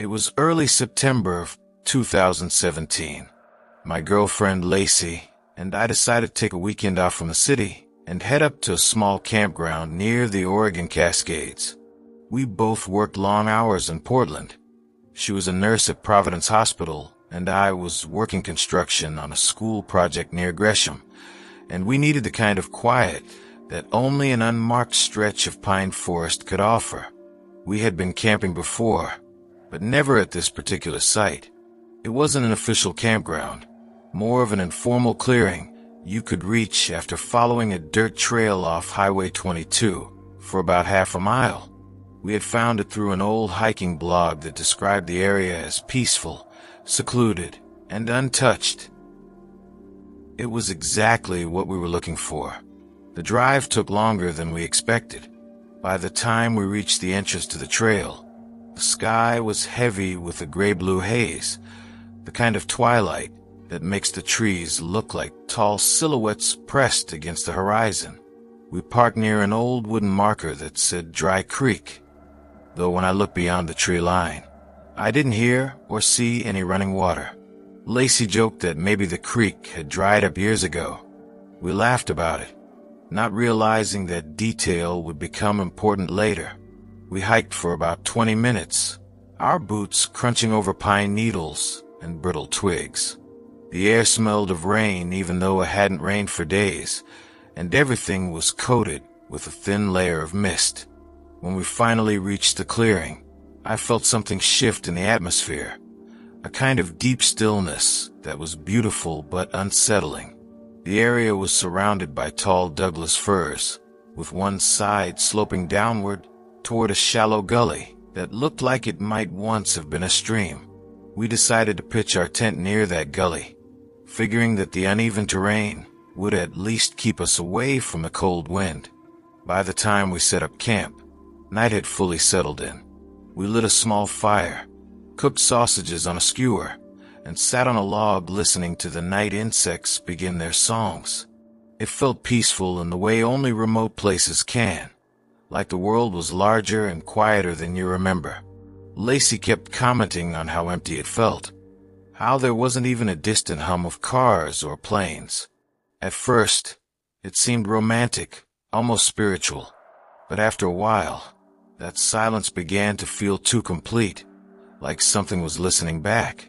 It was early September of 2017. My girlfriend Lacey and I decided to take a weekend off from the city and head up to a small campground near the Oregon Cascades. We both worked long hours in Portland. She was a nurse at Providence Hospital, and I was working construction on a school project near Gresham, and we needed the kind of quiet that only an unmarked stretch of pine forest could offer. We had been camping before, but never at this particular site. It wasn't an official campground, more of an informal clearing you could reach after following a dirt trail off Highway 22 for about half a mile. We had found it through an old hiking blog that described the area as peaceful, secluded, and untouched. It was exactly what we were looking for. The drive took longer than we expected. By the time we reached the entrance to the trail, the sky was heavy with a gray-blue haze, the kind of twilight that makes the trees look like tall silhouettes pressed against the horizon. We parked near an old wooden marker that said Dry Creek, though when I looked beyond the tree line, I didn't hear or see any running water. Lacey joked that maybe the creek had dried up years ago. We laughed about it, not realizing that detail would become important later. We hiked for about 20 minutes, our boots crunching over pine needles and brittle twigs. The air smelled of rain even though it hadn't rained for days, and everything was coated with a thin layer of mist. When we finally reached the clearing, I felt something shift in the atmosphere, a kind of deep stillness that was beautiful but unsettling. The area was surrounded by tall Douglas firs, with one side sloping downward toward a shallow gully that looked like it might once have been a stream. We decided to pitch our tent near that gully, figuring that the uneven terrain would at least keep us away from the cold wind. By the time we set up camp, night had fully settled in. We lit a small fire, cooked sausages on a skewer, and sat on a log listening to the night insects begin their songs. It felt peaceful in the way only remote places can, like the world was larger and quieter than you remember. Lacey kept commenting on how empty it felt, how there wasn't even a distant hum of cars or planes. At first, it seemed romantic, almost spiritual, but after a while, that silence began to feel too complete, like something was listening back.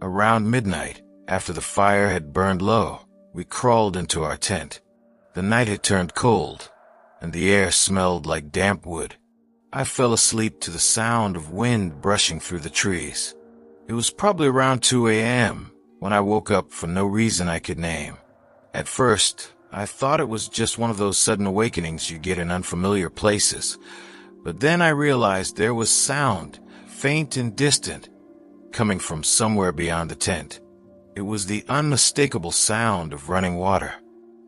Around midnight, after the fire had burned low, we crawled into our tent. The night had turned cold, and the air smelled like damp wood. I fell asleep to the sound of wind brushing through the trees. It was probably around 2 a.m. when I woke up for no reason I could name. At first, I thought it was just one of those sudden awakenings you get in unfamiliar places, but then I realized there was sound, faint and distant, coming from somewhere beyond the tent. It was the unmistakable sound of running water.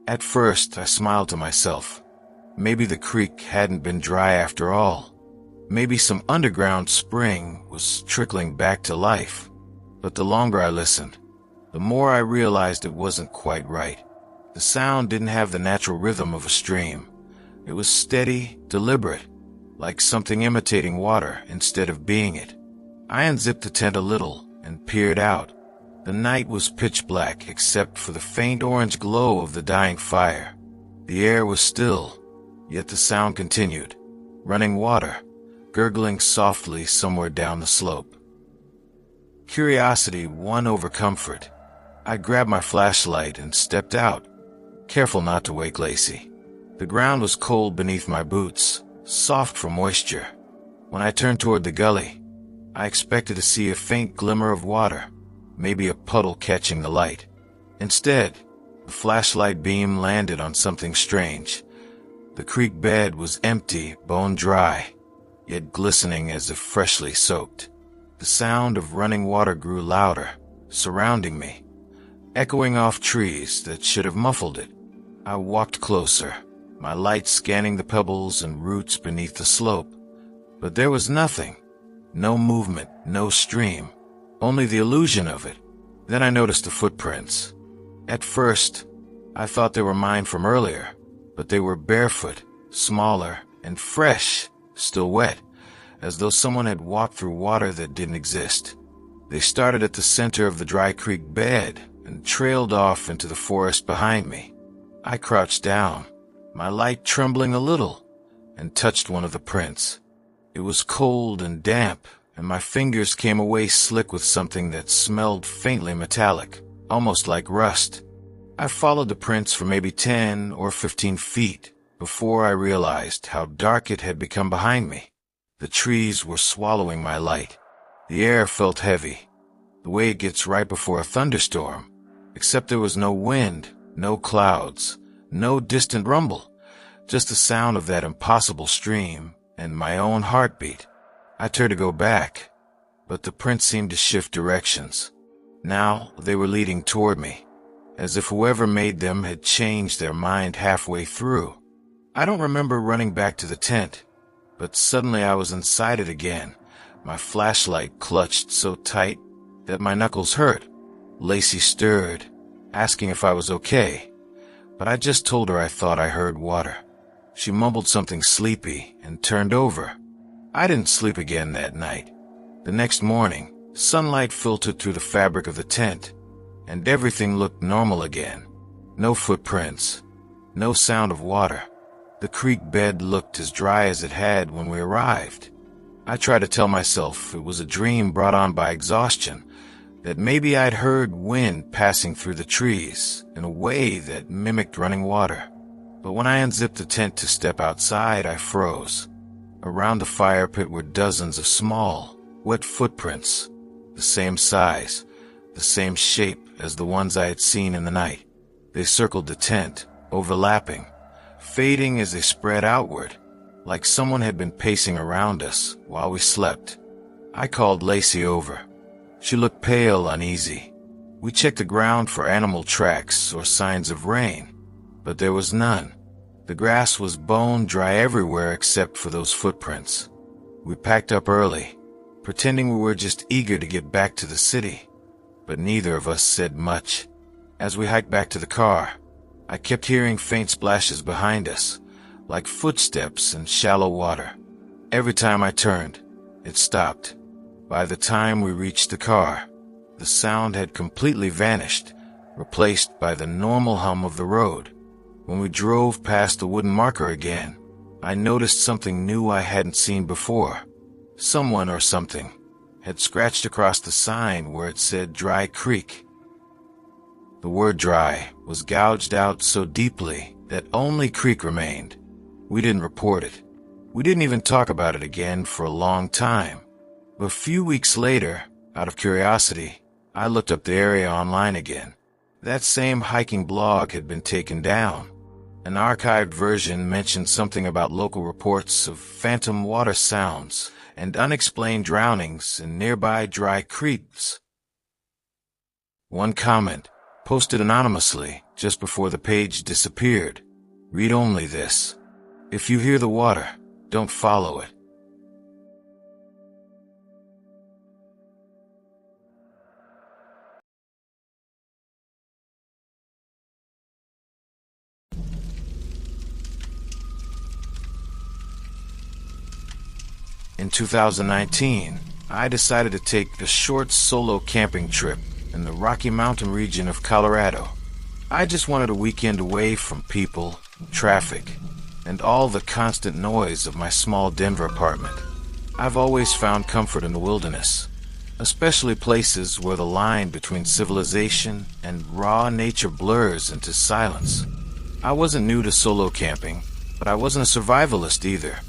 At first, I smiled to myself. Maybe the creek hadn't been dry after all. Maybe some underground spring was trickling back to life. But the longer I listened, the more I realized it wasn't quite right. The sound didn't have the natural rhythm of a stream. It was steady, deliberate, like something imitating water instead of being it. I unzipped the tent a little and peered out. The night was pitch black except for the faint orange glow of the dying fire. The air was still, yet the sound continued. Running water, gurgling softly somewhere down the slope. Curiosity won over comfort. I grabbed my flashlight and stepped out, careful not to wake Lacey. The ground was cold beneath my boots, soft from moisture. When I turned toward the gully, I expected to see a faint glimmer of water, maybe a puddle catching the light. Instead, the flashlight beam landed on something strange. The creek bed was empty, bone dry, yet glistening as if freshly soaked. The sound of running water grew louder, surrounding me, echoing off trees that should have muffled it. I walked closer, my light scanning the pebbles and roots beneath the slope. But there was nothing. No movement, no stream, only the illusion of it. Then I noticed the footprints. At first, I thought they were mine from earlier, but they were barefoot, smaller, and fresh, still wet, as though someone had walked through water that didn't exist. They started at the center of the dry creek bed and trailed off into the forest behind me. I crouched down, my light trembling a little, and touched one of the prints. It was cold and damp, and my fingers came away slick with something that smelled faintly metallic, almost like rust. I followed the prints for maybe 10 or 15 feet before I realized how dark it had become behind me. The trees were swallowing my light. The air felt heavy, the way it gets right before a thunderstorm, except there was no wind, no clouds, no distant rumble, just the sound of that impossible stream and my own heartbeat. I turned to go back, but the prints seemed to shift directions. Now they were leading toward me, as if whoever made them had changed their mind halfway through. I don't remember running back to the tent, but suddenly I was inside it again, my flashlight clutched so tight that my knuckles hurt. Lacey stirred, asking if I was okay, but I just told her I thought I heard water. She mumbled something sleepy and turned over. I didn't sleep again that night. The next morning, sunlight filtered through the fabric of the tent, and everything looked normal again. No footprints, no sound of water. The creek bed looked as dry as it had when we arrived. I tried to tell myself it was a dream brought on by exhaustion, that maybe I'd heard wind passing through the trees in a way that mimicked running water. But when I unzipped the tent to step outside, I froze. Around the fire pit were dozens of small, wet footprints, the same size, the same shape as the ones I had seen in the night. They circled the tent, overlapping, fading as they spread outward, like someone had been pacing around us while we slept. I called Lacey over. She looked pale, uneasy. We checked the ground for animal tracks or signs of rain, but there was none. The grass was bone dry everywhere except for those footprints. We packed up early, pretending we were just eager to get back to the city, but neither of us said much. As we hiked back to the car, I kept hearing faint splashes behind us, like footsteps in shallow water. Every time I turned, it stopped. By the time we reached the car, the sound had completely vanished, replaced by the normal hum of the road. When we drove past the wooden marker again, I noticed something new I hadn't seen before. Someone or something had scratched across the sign where it said Dry Creek. The word dry was gouged out so deeply that only creek remained. We didn't report it. We didn't even talk about it again for a long time. But a few weeks later, out of curiosity, I looked up the area online again. That same hiking blog had been taken down. An archived version mentioned something about local reports of phantom water sounds and unexplained drownings in nearby dry creeks. One comment, posted anonymously just before the page disappeared, read only this: "If you hear the water, don't follow it." In 2019, I decided to take a short solo camping trip in the Rocky Mountain region of Colorado. I just wanted a weekend away from people, traffic, and all the constant noise of my small Denver apartment. I've always found comfort in the wilderness, especially places where the line between civilization and raw nature blurs into silence. I wasn't new to solo camping, but I wasn't a survivalist either.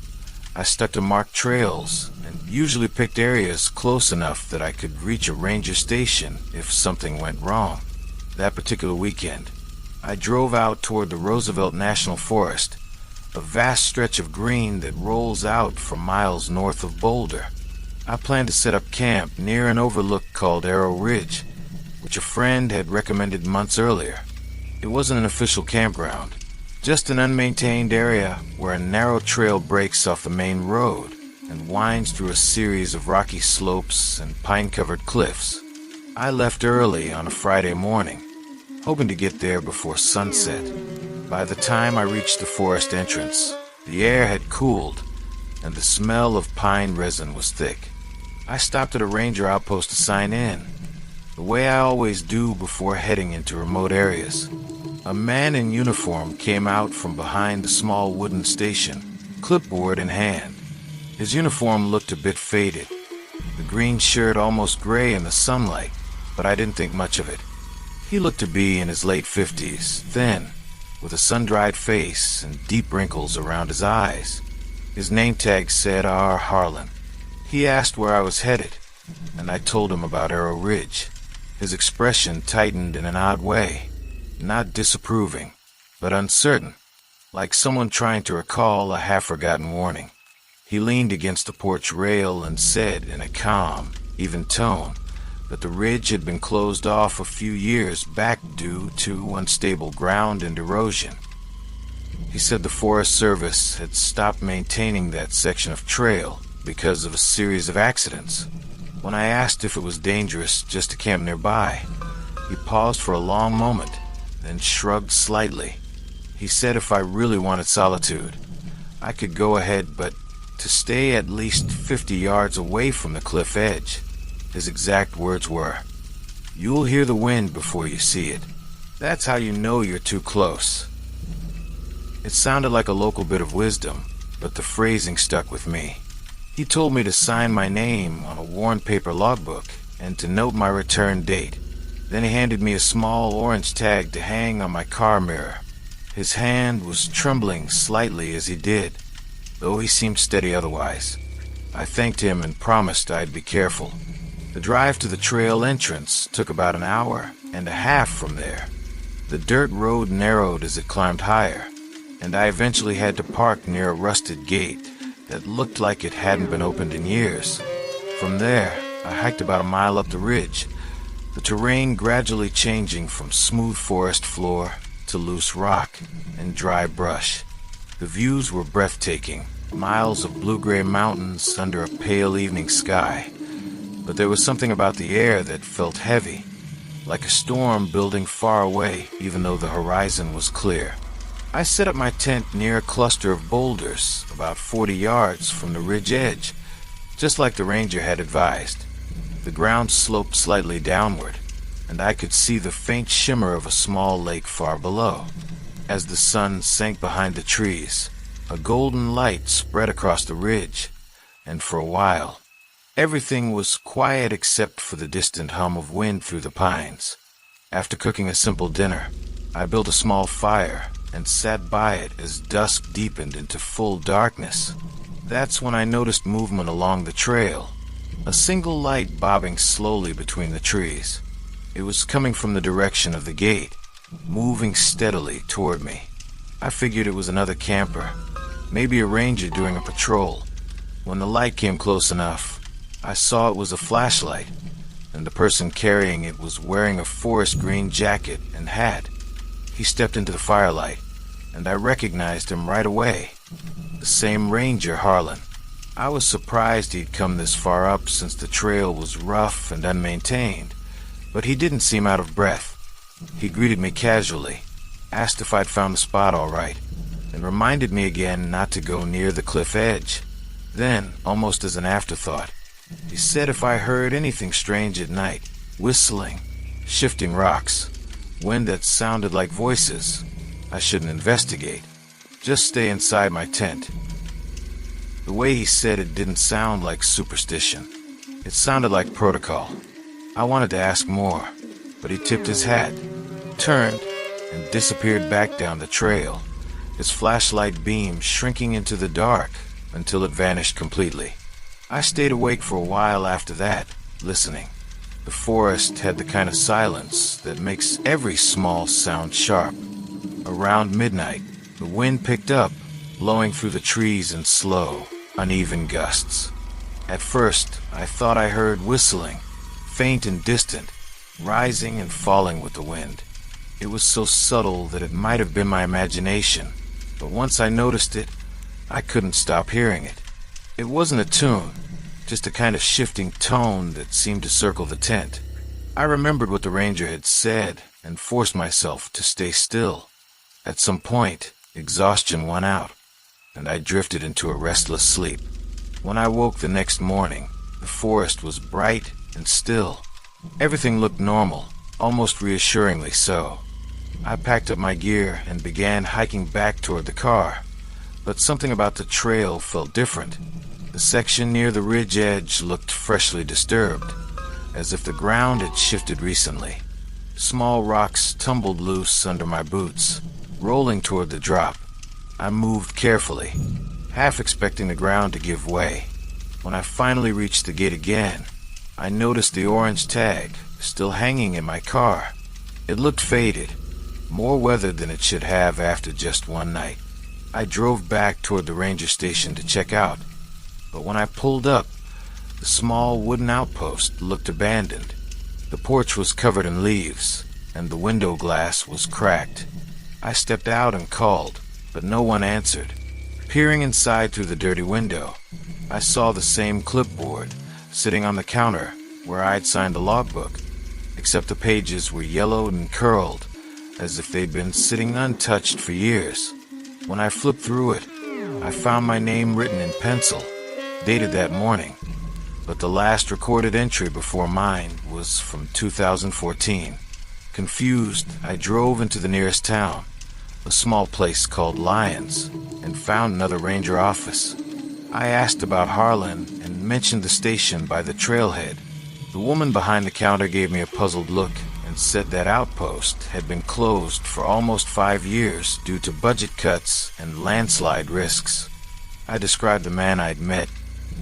I stuck to marked trails and usually picked areas close enough that I could reach a ranger station if something went wrong. That particular weekend, I drove out toward the Roosevelt National Forest, a vast stretch of green that rolls out for miles north of Boulder. I planned to set up camp near an overlook called Arrow Ridge, which a friend had recommended months earlier. It wasn't an official campground, just an unmaintained area where a narrow trail breaks off the main road and winds through a series of rocky slopes and pine-covered cliffs. I left early on a Friday morning, hoping to get there before sunset. By the time I reached the forest entrance, the air had cooled, and the smell of pine resin was thick. I stopped at a ranger outpost to sign in, the way I always do before heading into remote areas. A man in uniform came out from behind the small wooden station, clipboard in hand. His uniform looked a bit faded, the green shirt almost gray in the sunlight, but I didn't think much of it. He looked to be in his late 50s, thin, with a sun-dried face and deep wrinkles around his eyes. His name tag said R. Harlan. He asked where I was headed, and I told him about Arrow Ridge. His expression tightened in an odd way, not disapproving, but uncertain, like someone trying to recall a half-forgotten warning. He leaned against the porch rail and said in a calm, even tone that the ridge had been closed off a few years back due to unstable ground and erosion. He said the Forest Service had stopped maintaining that section of trail because of a series of accidents. When I asked if it was dangerous just to camp nearby, he paused for a long moment, then shrugged slightly. He said if I really wanted solitude, I could go ahead, but to stay at least 50 yards away from the cliff edge. His exact words were, "You'll hear the wind before you see it. That's how you know you're too close." It sounded like a local bit of wisdom, but the phrasing stuck with me. He told me to sign my name on a worn paper logbook and to note my return date. Then he handed me a small orange tag to hang on my car mirror. His hand was trembling slightly as he did, though he seemed steady otherwise. I thanked him and promised I'd be careful. The drive to the trail entrance took about an hour and a half from there. The dirt road narrowed as it climbed higher, and I eventually had to park near a rusted gate that looked like it hadn't been opened in years. From there, I hiked about a mile up the ridge, the terrain gradually changing from smooth forest floor to loose rock and dry brush. The views were breathtaking, miles of blue-gray mountains under a pale evening sky. But there was something about the air that felt heavy, like a storm building far away even though the horizon was clear. I set up my tent near a cluster of boulders about 40 yards from the ridge edge, just like the ranger had advised. The ground sloped slightly downward, and I could see the faint shimmer of a small lake far below. As the sun sank behind the trees, a golden light spread across the ridge, and for a while, everything was quiet except for the distant hum of wind through the pines. After cooking a simple dinner, I built a small fire and sat by it as dusk deepened into full darkness. That's when I noticed movement along the trail, a single light bobbing slowly between the trees. It was coming from the direction of the gate, moving steadily toward me. I figured it was another camper, maybe a ranger doing a patrol. When the light came close enough, I saw it was a flashlight, and the person carrying it was wearing a forest green jacket and hat. He stepped into the firelight, and I recognized him right away. The same Ranger Harlan. I was surprised he'd come this far up since the trail was rough and unmaintained, but he didn't seem out of breath. He greeted me casually, asked if I'd found the spot all right, and reminded me again not to go near the cliff edge. Then, almost as an afterthought, he said if I heard anything strange at night, whistling, shifting rocks, wind that sounded like voices, I shouldn't investigate. Just stay inside my tent. The way he said it didn't sound like superstition. It sounded like protocol. I wanted to ask more, but he tipped his hat, turned, and disappeared back down the trail, his flashlight beam shrinking into the dark until it vanished completely. I stayed awake for a while after that, listening. The forest had the kind of silence that makes every small sound sharp. Around midnight, the wind picked up, blowing through the trees in slow, uneven gusts. At first, I thought I heard whistling, faint and distant, rising and falling with the wind. It was so subtle that it might have been my imagination, but once I noticed it, I couldn't stop hearing it. It wasn't a tune, just a kind of shifting tone that seemed to circle the tent. I remembered what the ranger had said and forced myself to stay still. At some point, exhaustion won out. and I drifted into a restless sleep. When I woke the next morning, the forest was bright and still. Everything looked normal, almost reassuringly so. I packed up my gear and began hiking back toward the car, but something about the trail felt different. The section near the ridge edge looked freshly disturbed, as if the ground had shifted recently. Small rocks tumbled loose under my boots, rolling toward the drop. I moved carefully, half expecting the ground to give way. When I finally reached the gate again, I noticed the orange tag still hanging in my car. It looked faded, more weathered than it should have after just one night. I drove back toward the ranger station to check out, but when I pulled up, the small wooden outpost looked abandoned. The porch was covered in leaves, and the window glass was cracked. I stepped out and called, but no one answered. Peering inside through the dirty window, I saw the same clipboard sitting on the counter where I'd signed the logbook, except the pages were yellowed and curled, as if they'd been sitting untouched for years. When I flipped through it, I found my name written in pencil, dated that morning, but the last recorded entry before mine was from 2014. Confused, I drove into the nearest town, a small place called Lyons, and found another ranger office. I asked about Harlan and mentioned the station by the trailhead. The woman behind the counter gave me a puzzled look and said that outpost had been closed for almost 5 years due to budget cuts and landslide risks. I described the man I'd met,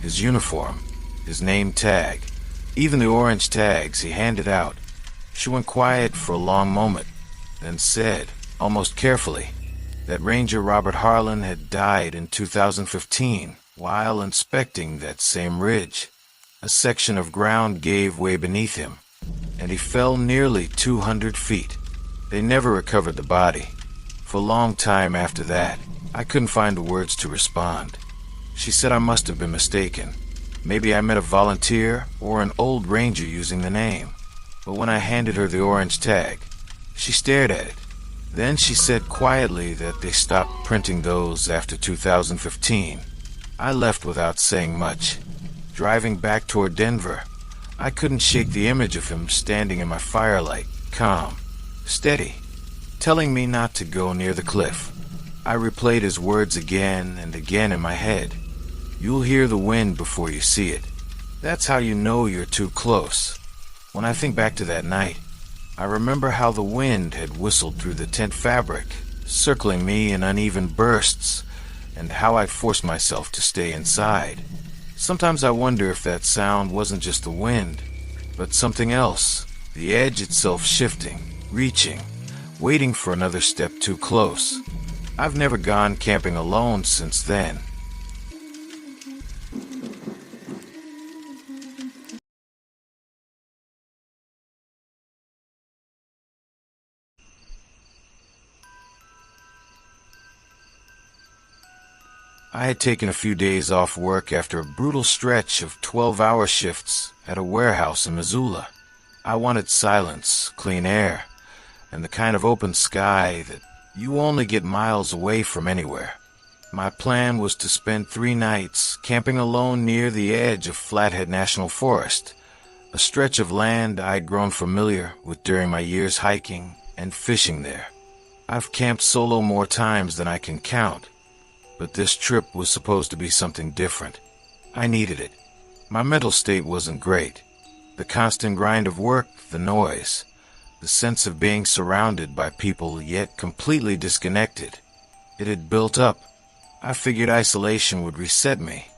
his uniform, his name tag, even the orange tags he handed out. She went quiet for a long moment, then said, almost carefully, that Ranger Robert Harlan had died in 2015 while inspecting that same ridge. A section of ground gave way beneath him, and he fell nearly 200 feet. They never recovered the body. For a long time after that, I couldn't find the words to respond. She said I must have been mistaken. Maybe I met a volunteer or an old ranger using the name. But when I handed her the orange tag, she stared at it. Then she said quietly that they stopped printing those after 2015. I left without saying much. Driving back toward Denver, I couldn't shake the image of him standing in my firelight, calm, steady, telling me not to go near the cliff. I replayed his words again and again in my head. You'll hear the wind before you see it. That's how you know you're too close. When I think back to that night, I remember how the wind had whistled through the tent fabric, circling me in uneven bursts, and how I forced myself to stay inside. Sometimes I wonder if that sound wasn't just the wind, but something else, the edge itself shifting, reaching, waiting for another step too close. I've never gone camping alone since then. I had taken a few days off work after a brutal stretch of 12-hour shifts at a warehouse in Missoula. I wanted silence, clean air, and the kind of open sky that you only get miles away from anywhere. My plan was to spend 3 nights camping alone near the edge of Flathead National Forest, a stretch of land I'd grown familiar with during my years hiking and fishing there. I've camped solo more times than I can count, but this trip was supposed to be something different. I needed it. My mental state wasn't great. The constant grind of work, the noise, the sense of being surrounded by people yet completely disconnected. It had built up. I figured isolation would reset me.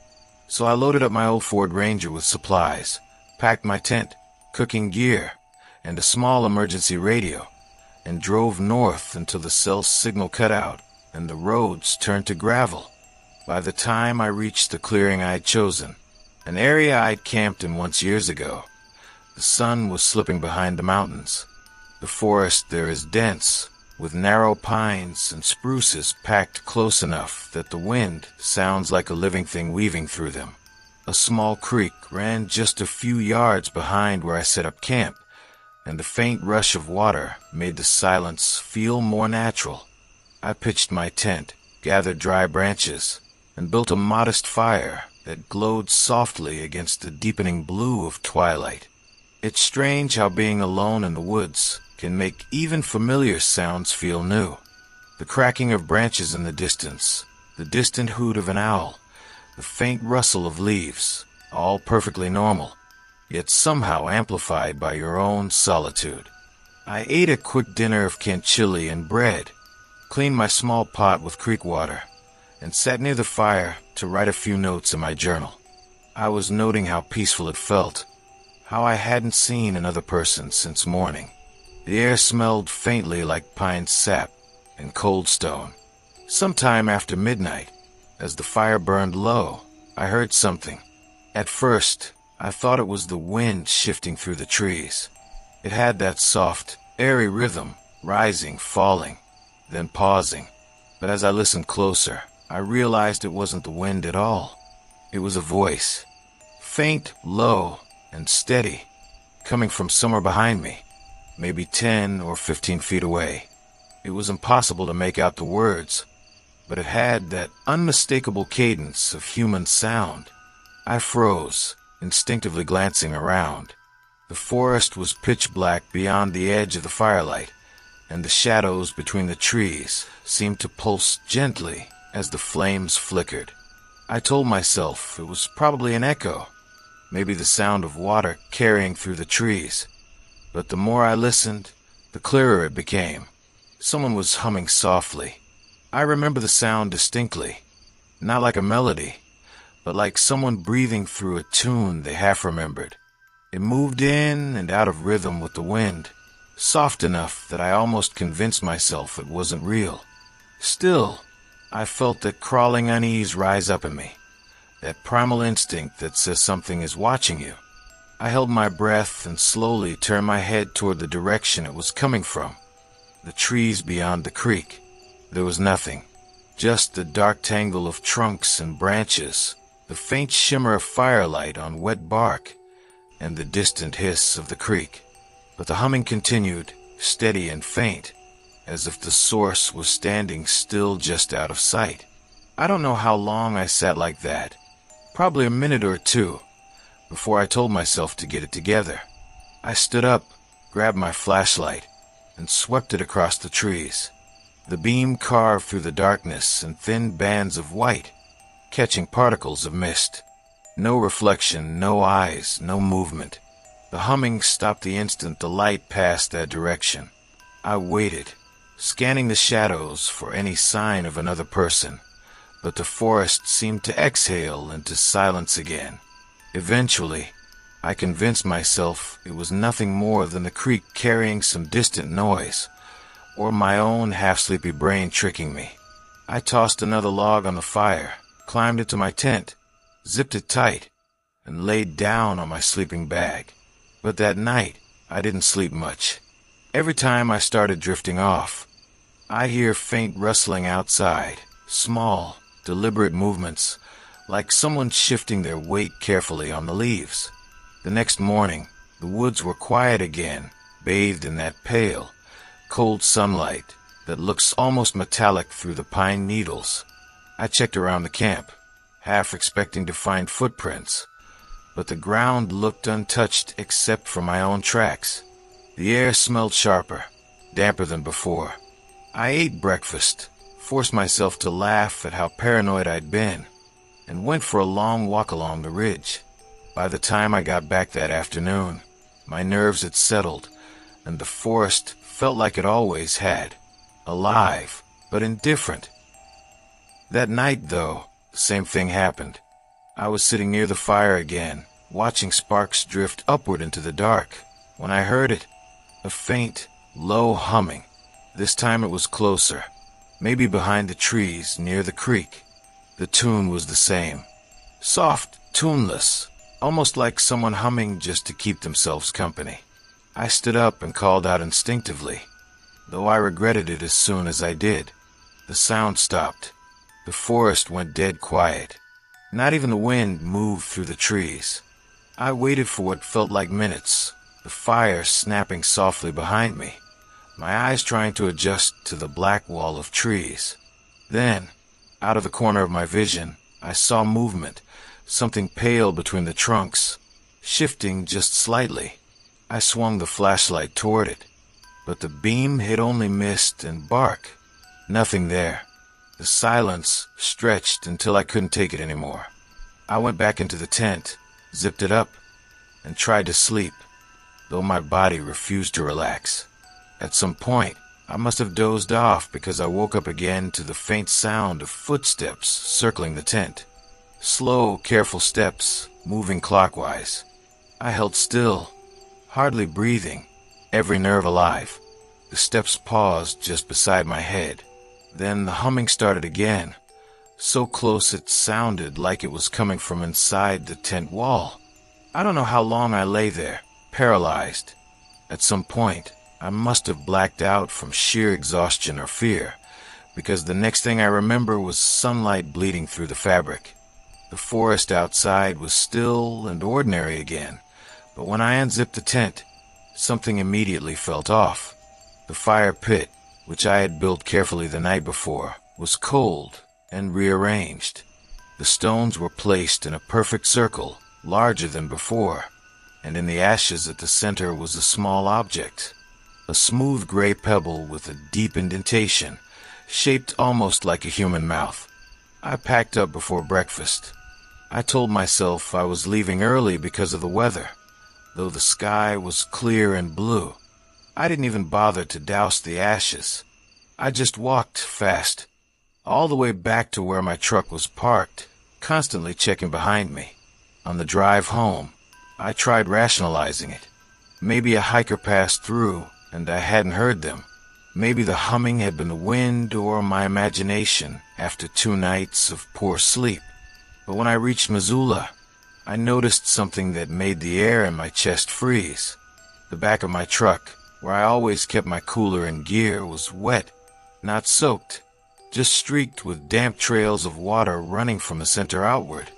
So I loaded up my old Ford Ranger with supplies, packed my tent, cooking gear, and a small emergency radio, and drove north until the cell signal cut out and the roads turned to gravel. By the time I reached the clearing I'd chosen, an area I'd camped in once years ago, the sun was slipping behind the mountains. The forest there is dense, with narrow pines and spruces packed close enough that the wind sounds like a living thing weaving through them. A small creek ran just a few yards behind where I set up camp, and the faint rush of water made the silence feel more natural. I pitched my tent, gathered dry branches, and built a modest fire that glowed softly against the deepening blue of twilight. It's strange how being alone in the woods can make even familiar sounds feel new. The cracking of branches in the distance, the distant hoot of an owl, the faint rustle of leaves, all perfectly normal, yet somehow amplified by your own solitude. I ate a quick dinner of canned chili and bread, cleaned my small pot with creek water, and sat near the fire to write a few notes in my journal. I was noting how peaceful it felt, how I hadn't seen another person since morning. The air smelled faintly like pine sap and cold stone. Sometime after midnight, as the fire burned low, I heard something. At first, I thought it was the wind shifting through the trees. It had that soft, airy rhythm, rising, falling, then pausing. But as I listened closer, I realized it wasn't the wind at all. It was a voice, faint, low, and steady, coming from somewhere behind me, maybe 10 or 15 feet away. It was impossible to make out the words, but it had that unmistakable cadence of human sound. I froze, instinctively glancing around. The forest was pitch black beyond the edge of the firelight, and the shadows between the trees seemed to pulse gently as the flames flickered. I told myself it was probably an echo, maybe the sound of water carrying through the trees. But the more I listened, the clearer it became. Someone was humming softly. I remember the sound distinctly, not like a melody, but like someone breathing through a tune they half remembered. It moved in and out of rhythm with the wind, soft enough that I almost convinced myself it wasn't real. Still, I felt that crawling unease rise up in me, that primal instinct that says something is watching you. I held my breath and slowly turned my head toward the direction it was coming from, the trees beyond the creek. There was nothing, just the dark tangle of trunks and branches, the faint shimmer of firelight on wet bark, and the distant hiss of the creek. But the humming continued, steady and faint, as if the source was standing still just out of sight. I don't know how long I sat like that, probably a minute or two, before I told myself to get it together. I stood up, grabbed my flashlight, and swept it across the trees. The beam carved through the darkness in thin bands of white, catching particles of mist. No reflection, no eyes, no movement. The humming stopped the instant the light passed that direction. I waited, scanning the shadows for any sign of another person, but the forest seemed to exhale into silence again. Eventually, I convinced myself it was nothing more than the creek carrying some distant noise, or my own half-sleepy brain tricking me. I tossed another log on the fire, climbed into my tent, zipped it tight, and laid down on my sleeping bag. But that night, I didn't sleep much. Every time I started drifting off, I'd hear faint rustling outside, small, deliberate movements, like someone shifting their weight carefully on the leaves. The next morning, the woods were quiet again, bathed in that pale, cold sunlight that looks almost metallic through the pine needles. I checked around the camp, half expecting to find footprints, but the ground looked untouched except for my own tracks. The air smelled sharper, damper than before. I ate breakfast, forced myself to laugh at how paranoid I'd been, and went for a long walk along the ridge. By the time I got back that afternoon, my nerves had settled, and the forest felt like it always had, alive, but indifferent. That night, though, the same thing happened. I was sitting near the fire again, watching sparks drift upward into the dark, when I heard it, a faint, low humming. This time it was closer, maybe behind the trees near the creek. The tune was the same, soft, tuneless, almost like someone humming just to keep themselves company. I stood up and called out instinctively, though I regretted it as soon as I did. The sound stopped. The forest went dead quiet. Not even the wind moved through the trees. I waited for what felt like minutes, the fire snapping softly behind me, my eyes trying to adjust to the black wall of trees. Then, out of the corner of my vision, I saw movement, something pale between the trunks, shifting just slightly. I swung the flashlight toward it, but the beam hit only mist and bark. Nothing there. The silence stretched until I couldn't take it anymore. I went back into the tent, zipped it up, and tried to sleep, though my body refused to relax. At some point, I must have dozed off because I woke up again to the faint sound of footsteps circling the tent. Slow, careful steps, moving clockwise. I held still, hardly breathing, every nerve alive. The steps paused just beside my head. Then the humming started again, so close it sounded like it was coming from inside the tent wall. I don't know how long I lay there, paralyzed. At some point, I must have blacked out from sheer exhaustion or fear, because the next thing I remember was sunlight bleeding through the fabric. The forest outside was still and ordinary again, but when I unzipped the tent, something immediately felt off. The fire pit, which I had built carefully the night before, was cold and rearranged. The stones were placed in a perfect circle, larger than before, and in the ashes at the center was a small object, a smooth gray pebble with a deep indentation, shaped almost like a human mouth. I packed up before breakfast. I told myself I was leaving early because of the weather, though the sky was clear and blue. I didn't even bother to douse the ashes. I just walked fast, all the way back to where my truck was parked, constantly checking behind me. On the drive home, I tried rationalizing it. Maybe a hiker passed through, and I hadn't heard them. Maybe the humming had been the wind or my imagination after 2 nights of poor sleep. But when I reached Missoula, I noticed something that made the air in my chest freeze. The back of my truck, where I always kept my cooler and gear, was wet, not soaked, just streaked with damp trails of water running from the center outward,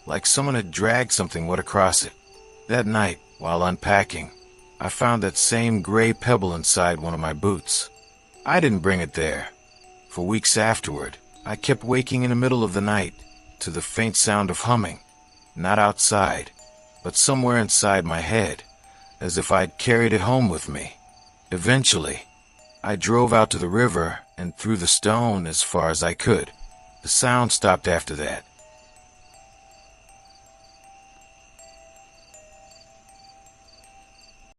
like someone had dragged something wet across it. That night, while unpacking, I found that same gray pebble inside one of my boots. I didn't bring it there. For weeks afterward, I kept waking in the middle of the night to the faint sound of humming, not outside, but somewhere inside my head, as if I'd carried it home with me. Eventually, I drove out to the river and threw the stone as far as I could. The sound stopped after that,